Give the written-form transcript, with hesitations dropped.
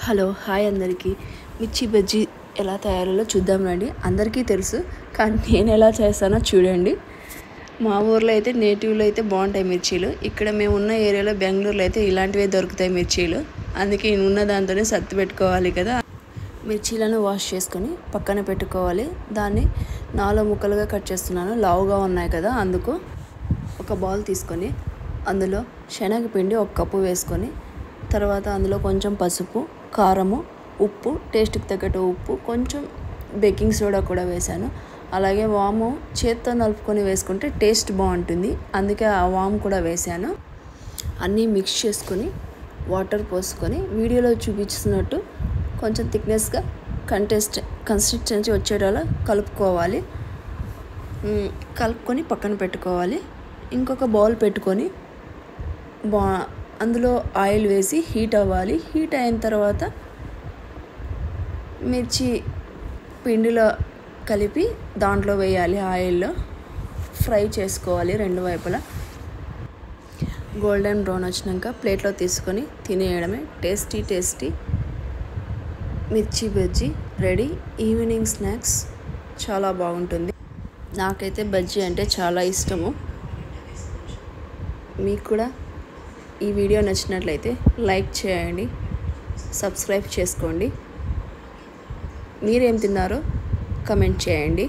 Hello hi అందరికీ మిర్చి బజ్జీ ఎలా తయారో చూద్దాం రండి. అందరికీ తెలుసు కానీ నేను ఎలా చేస్తానో చూడండి. మా ఊర్లో అయితే నేటివ్లో అయితే బాగుంటాయి మిర్చీలు. ఇక్కడ మేము ఉన్న ఏరియాలో బెంగళూరులో అయితే ఇలాంటివే దొరుకుతాయి మిర్చీలు. అందుకే ఉన్న దాంతోనే సర్ది పెట్టుకోవాలి కదా. మిర్చీలను వాష్ చేసుకొని పక్కన పెట్టుకోవాలి. దాన్ని 4 ముక్కలుగా కట్ చేస్తున్నాను, లావుగా ఉన్నాయి కదా అందుకు. ఒక బౌల్ తీసుకొని అందులో శనగపిండి 1 కప్పు వేసుకొని తర్వాత అందులో కొంచెం పసుపు, కారము, ఉప్పు, టేస్ట్కి తగ్గట్టు ఉప్పు, కొంచెం బేకింగ్ సోడా కూడా వేసాను. అలాగే వాము చేత్తో నలుపుకొని వేసుకుంటే టేస్ట్ బాగుంటుంది, అందుకే ఆ వాము కూడా వేసాను. అన్నీ మిక్స్ చేసుకొని వాటర్ పోసుకొని వీడియోలో చూపించినట్టు కొంచెం థిక్నెస్గా కన్సిస్టెన్సీ వచ్చేటలా కలుపుకోవాలి. కలుపుకొని పక్కన పెట్టుకోవాలి. ఇంకొక బౌల్ పెట్టుకొని అందులో ఆయిల్ వేసి హీట్ అవ్వాలి. హీట్ అయిన తర్వాత మిర్చి పిండిలో కలిపి దాంట్లో వేయాలి. ఆయిల్లో ఫ్రై చేసుకోవాలి 2 వైపులా. గోల్డెన్ బ్రౌన్ వచ్చినాక ప్లేట్లో తీసుకొని తినేయడమే. టేస్టీ మిర్చి బజ్జీ రెడీ. ఈవినింగ్ స్నాక్స్ చాలా బాగుంటుంది. నాకైతే బజ్జీ అంటే చాలా ఇష్టము. మీకు కూడా ఈ వీడియో నచ్చినట్లయితే లైక్ చేయండి, సబ్స్క్రైబ్ చేసుకోండి. మీరేం తిన్నారో కమెంట్ చేయండి.